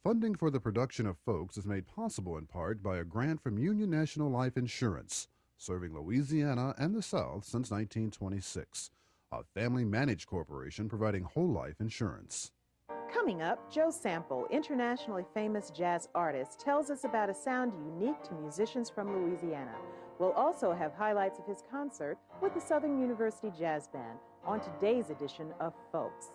Funding for the production of Folks is made possible in part by a grant from Union National Life Insurance, serving Louisiana and the South since 1926, a family-managed corporation providing whole life insurance. Coming up, Joe Sample, internationally famous jazz artist, tells us about a sound unique to musicians from Louisiana. We'll also have highlights of his concert with the Southern University Jazz Band on today's edition of Folks.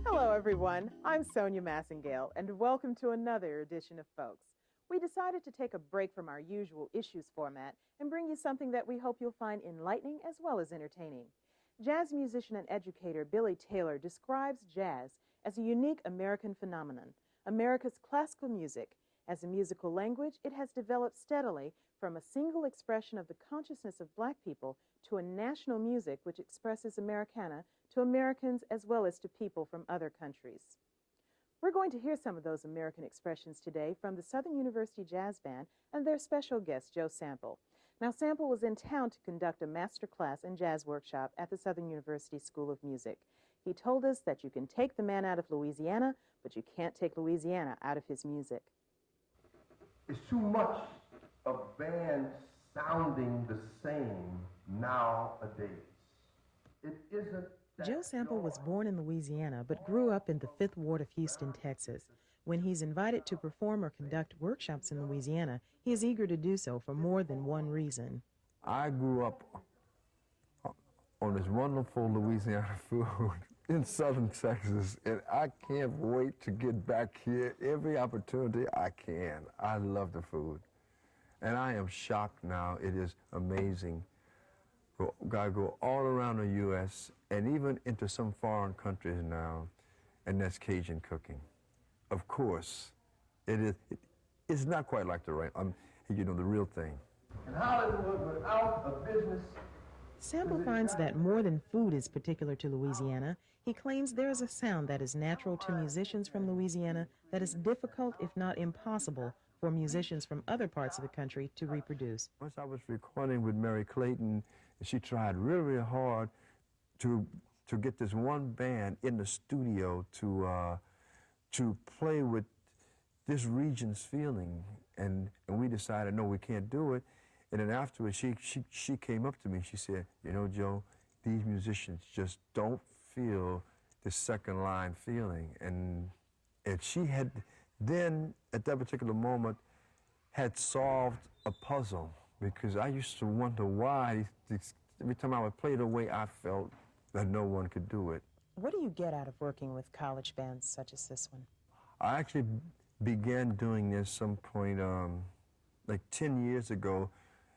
Hello, everyone. I'm Sonya Masingale, and welcome to another edition of Folks. We decided to take a break from our usual issues format and bring you something that we hope you'll find enlightening as well as entertaining. Jazz musician and educator Billy Taylor describes jazz as a unique American phenomenon, America's classical music. As a musical language, it has developed steadily from a single expression of the consciousness of Black people to a national music which expresses Americana to Americans as well as to people from other countries. We're going to hear some of those American expressions today from the Southern University Jazz Band and their special guest, Joe Sample. Now, Sample was in town to conduct a master class and jazz workshop at the Southern University School of Music. He told us that you can take the man out of Louisiana, but you can't take Louisiana out of his music. It's too much of bands sounding the same nowadays. It isn't. Joe Sample was born in Louisiana but grew up in the 5th Ward of Houston, Texas. When he's invited to perform or conduct workshops in Louisiana, he is eager to do so for more than one reason. I grew up on this wonderful Louisiana food in southern Texas, and I can't wait to get back here every opportunity I can. I love the food, and I am shocked now. It is amazing. I go all around the U.S. and even into some foreign countries now, and that's Cajun cooking. Of course, it's not quite like the real thing. And Hollywood without a business. Sample finds that more than food is particular to Louisiana. He claims there is a sound that is natural to musicians from Louisiana that is difficult, if not impossible, for musicians from other parts of the country to reproduce. Once I was recording with Mary Clayton, she tried really, really hard to get this one band in the studio to play with this region's feeling, and we decided, no, we can't do it. And then afterwards, she came up to me. She said, you know, Joe, these musicians just don't feel the second line feeling. And she had then, at that particular moment, had solved a puzzle, because I used to wonder why every time I would play the way I felt, that no one could do it. What do you get out of working with college bands such as this one? I actually began doing this some point like 10 years ago,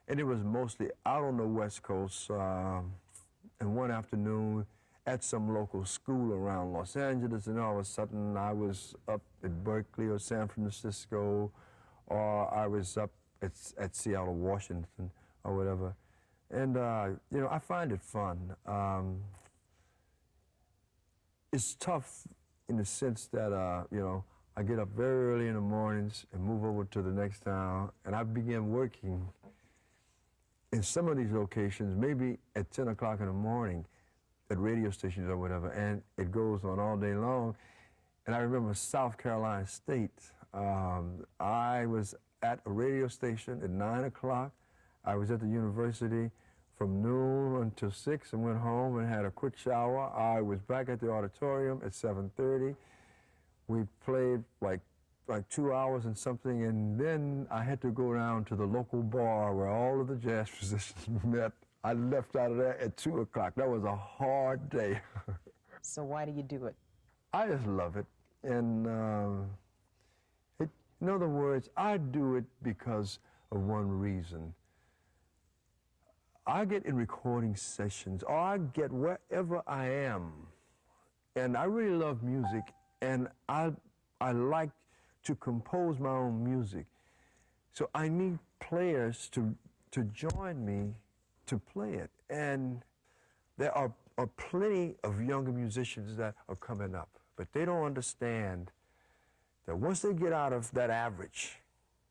and it was mostly out on the West Coast, and one afternoon at some local school around Los Angeles, and all of a sudden I was up at Berkeley or San Francisco, or I was up at Seattle, Washington, or whatever. And, you know, I find it fun. It's tough in the sense that, you know, I get up very early in the mornings and move over to the next town, and I begin working in some of these locations, maybe at 10 o'clock in the morning at radio stations or whatever, and it goes on all day long. And I remember South Carolina State. I was at a radio station at 9 o'clock. I was at the university from noon until 6 and went home and had a quick shower. I was back at the auditorium at 7:30. We played like like 2 hours and something, and then I had to go down to the local bar where all of the jazz musicians met. I left out of there at 2 o'clock. That was a hard day. So why do you do it? I just love it. And in other words, I do it because of one reason. I get in recording sessions, or I get wherever I am, and I really love music, and I like to compose my own music. So I need players to join me to play it. And there are plenty of younger musicians that are coming up, but they don't understand that once they get out of that average,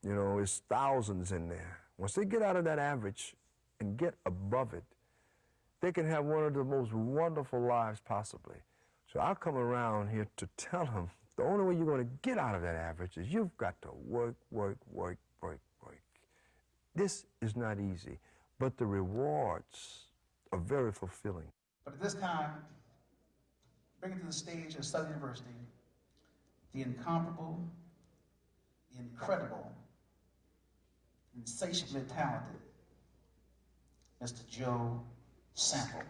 you know, it's thousands in there. Once they get out of that average and get above it, they can have one of the most wonderful lives possibly. So I come around here to tell them the only way you're going to get out of that average is you've got to work, work, work, work, work. This is not easy, but the rewards are very fulfilling. But at this time, bringing to the stage at Southern University, the incomparable, the incredible, insatiably talented Mr. Joe Sample.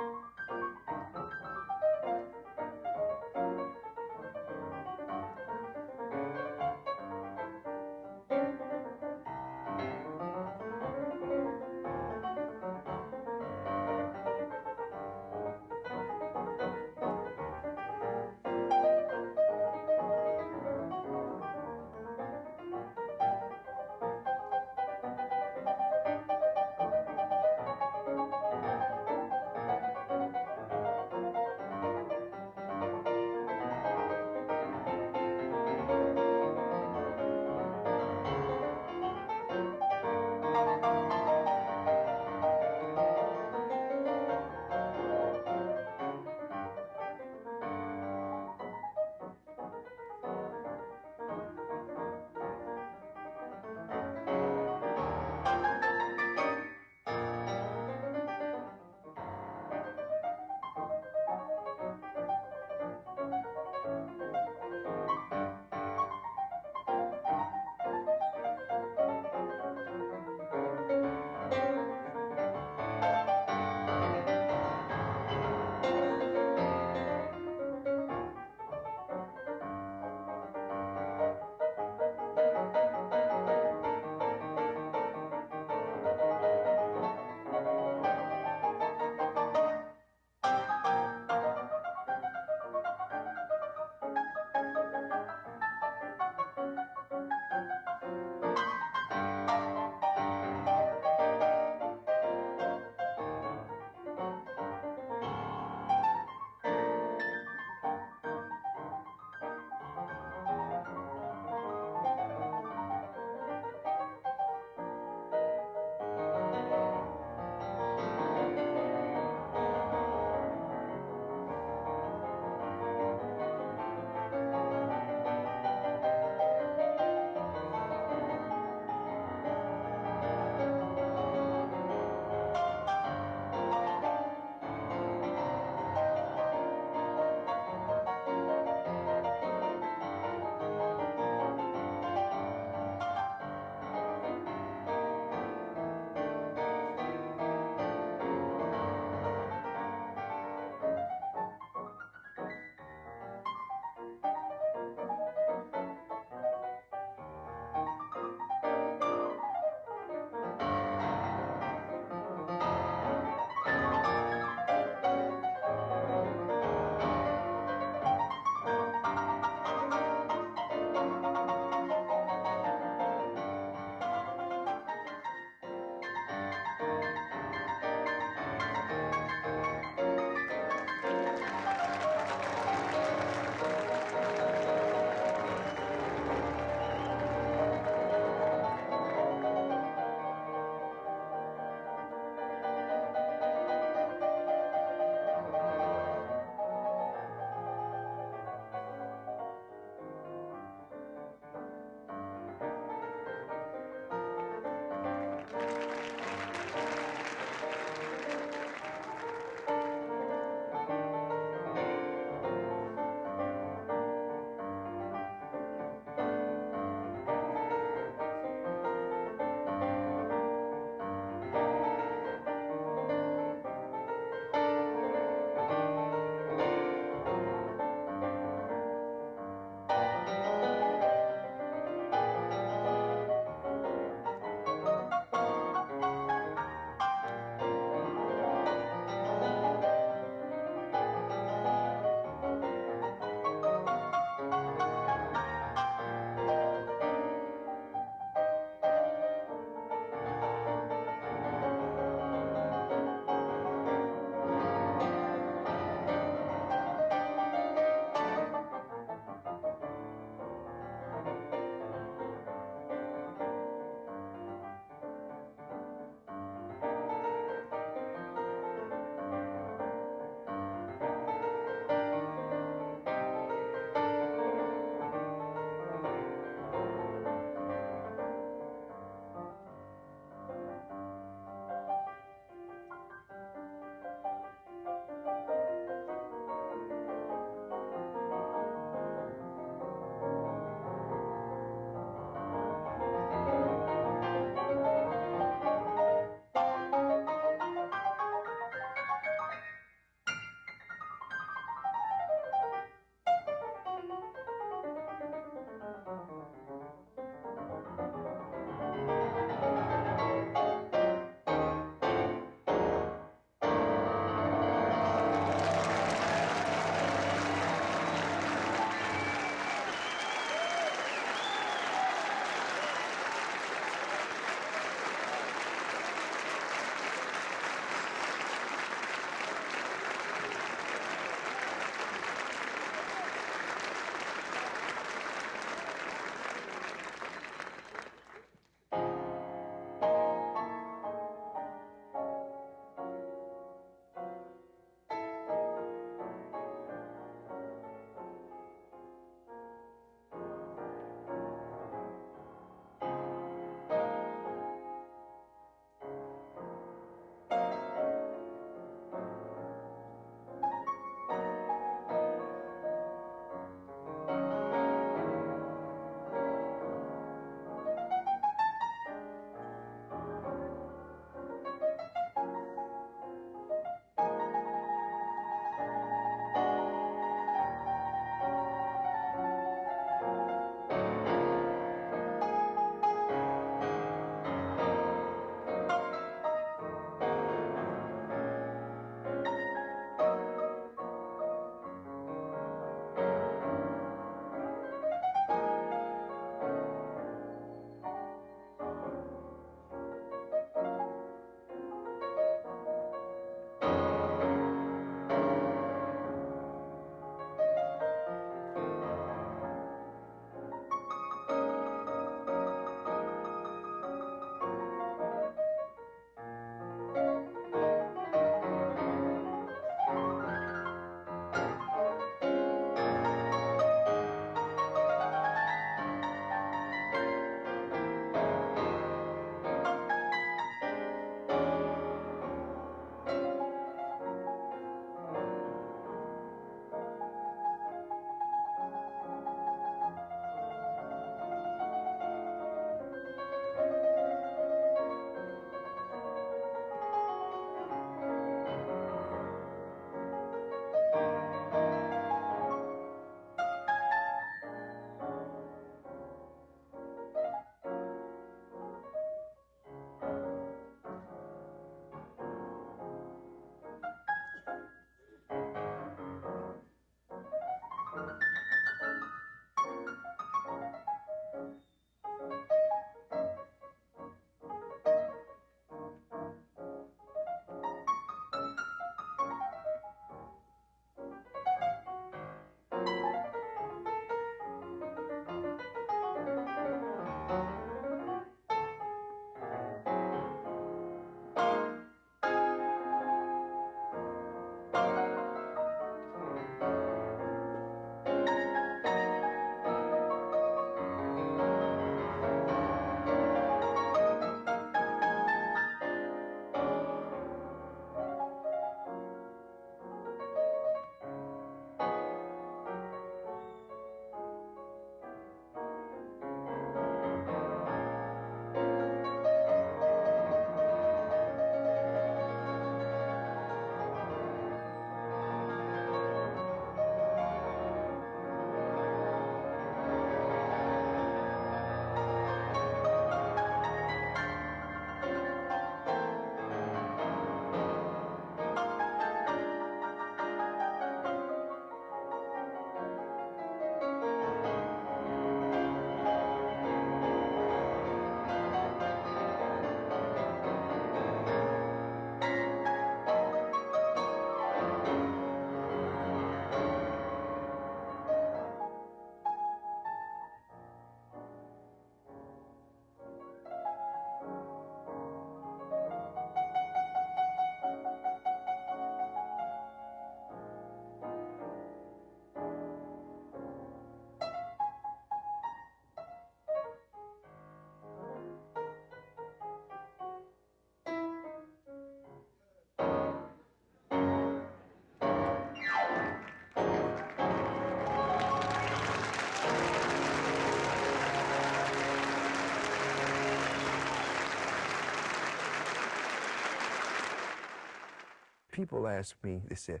people ask me, they said,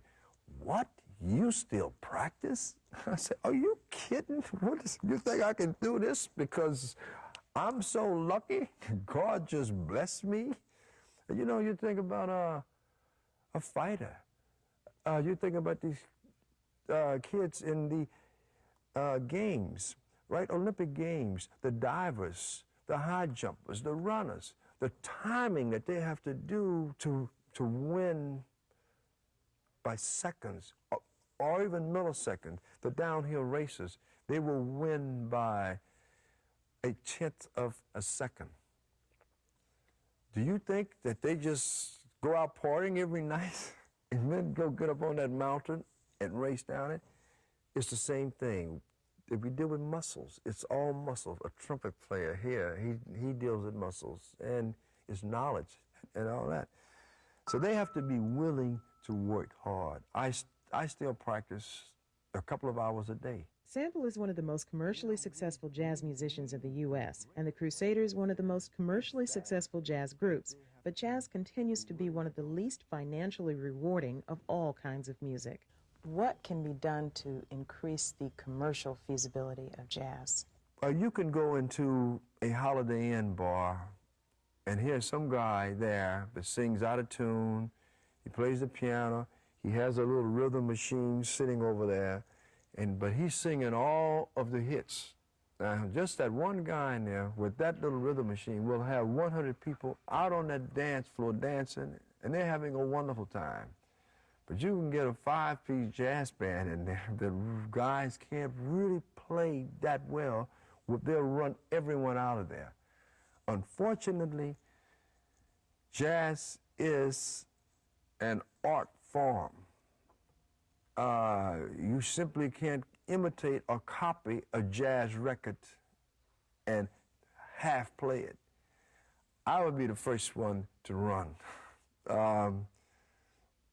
"What? You still practice?" I said, "Are you kidding? You think I can do this because I'm so lucky? God just blessed me?" You know, you think about a fighter. You think about these kids in the games, right? Olympic Games, the divers, the high jumpers, the runners, the timing that they have to do to win by seconds or even milliseconds. The downhill racers, they will win by 1/10 of a second. Do you think that they just go out partying every night and then go get up on that mountain and race down it? It's the same thing. If we deal with muscles, it's all muscles. A trumpet player here, he deals with muscles and it's knowledge and all that. So they have to be willing to work hard. I still practice a couple of hours a day. Sample is one of the most commercially successful jazz musicians in the U.S., and the Crusaders one of the most commercially successful jazz groups. But jazz continues to be one of the least financially rewarding of all kinds of music. What can be done to increase the commercial feasibility of jazz? You can go into a Holiday Inn bar and hear some guy there that sings out of tune. He plays the piano. He has a little rhythm machine sitting over there, but he's singing all of the hits. Now, just that one guy in there with that little rhythm machine will have 100 people out on that dance floor dancing, and they're having a wonderful time. But you can get a 5-piece jazz band in there. The guys can't really play that well. They'll run everyone out of there. Unfortunately, jazz is an art form. You simply can't imitate or copy a jazz record and half play it. I would be the first one to run.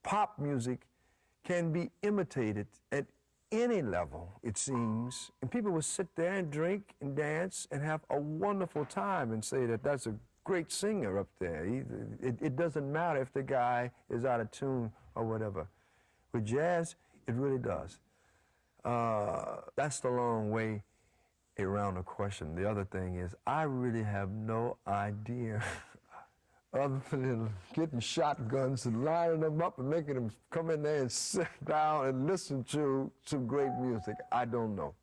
Pop music can be imitated at any level, it seems, and people will sit there and drink and dance and have a wonderful time and say that that's a great singer up there. It doesn't matter if the guy is out of tune or whatever. With jazz, it really does. That's the long way around the question. The other thing is, I really have no idea other than getting shotguns and lining them up and making them come in there and sit down and listen to some great music. I don't know.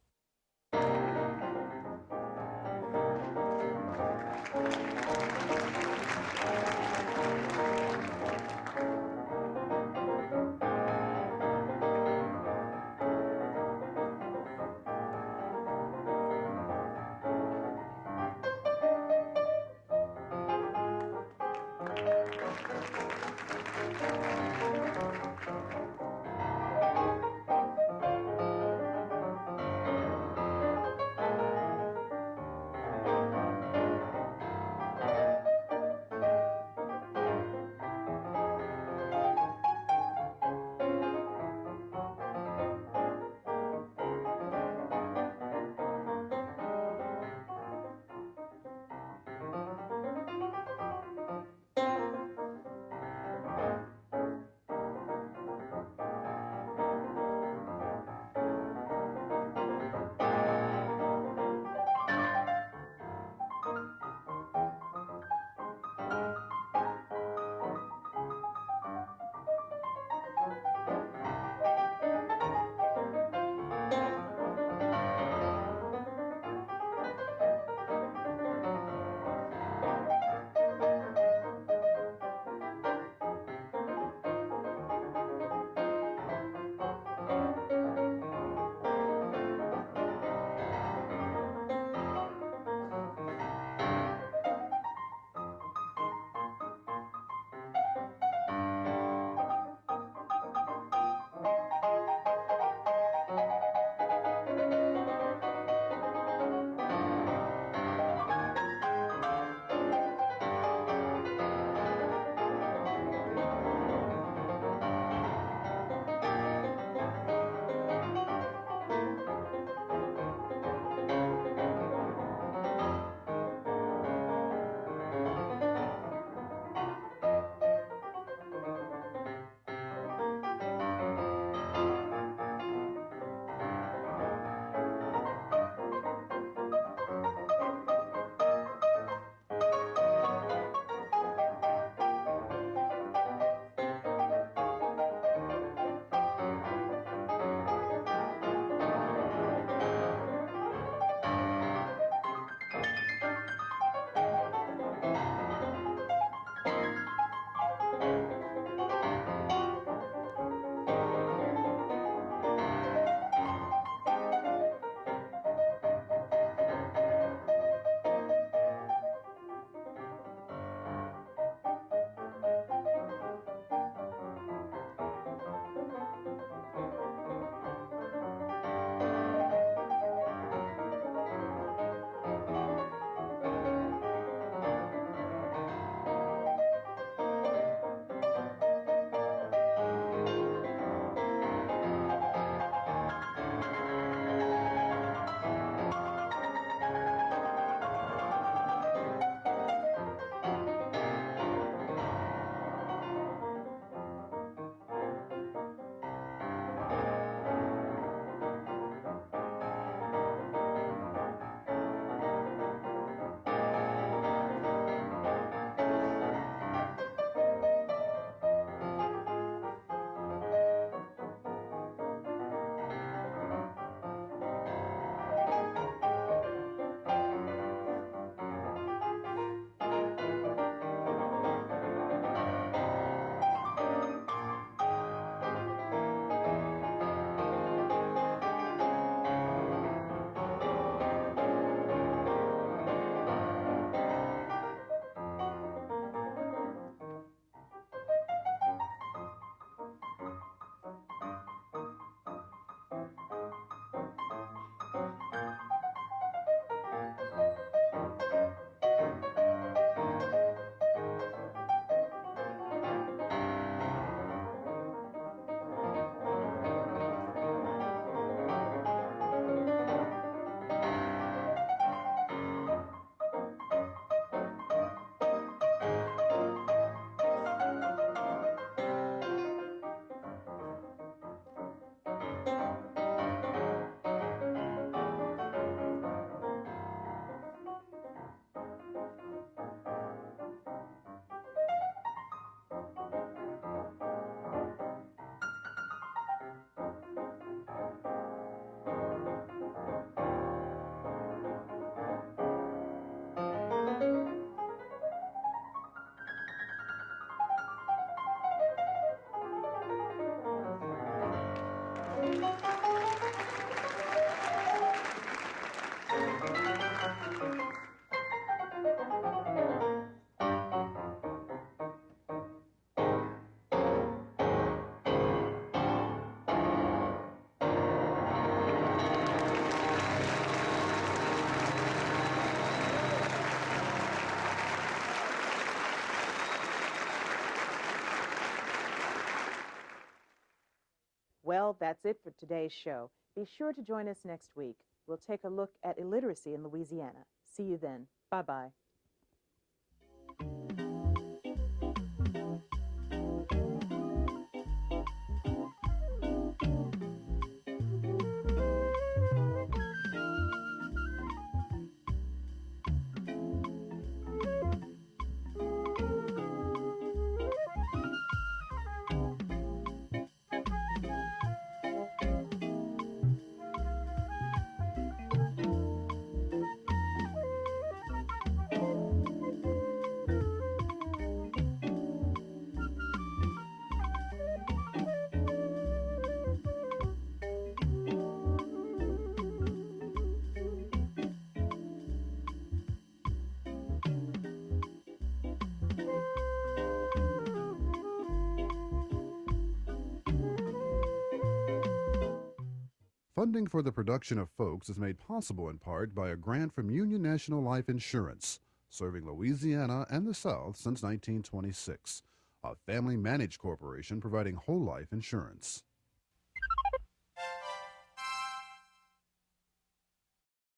Well, that's it for today's show. Be sure to join us next week. We'll take a look at illiteracy in Louisiana. See you then. Bye-bye. Funding for the production of Folks is made possible in part by a grant from Union National Life Insurance, serving Louisiana and the South since 1926, a family-managed corporation providing whole life insurance.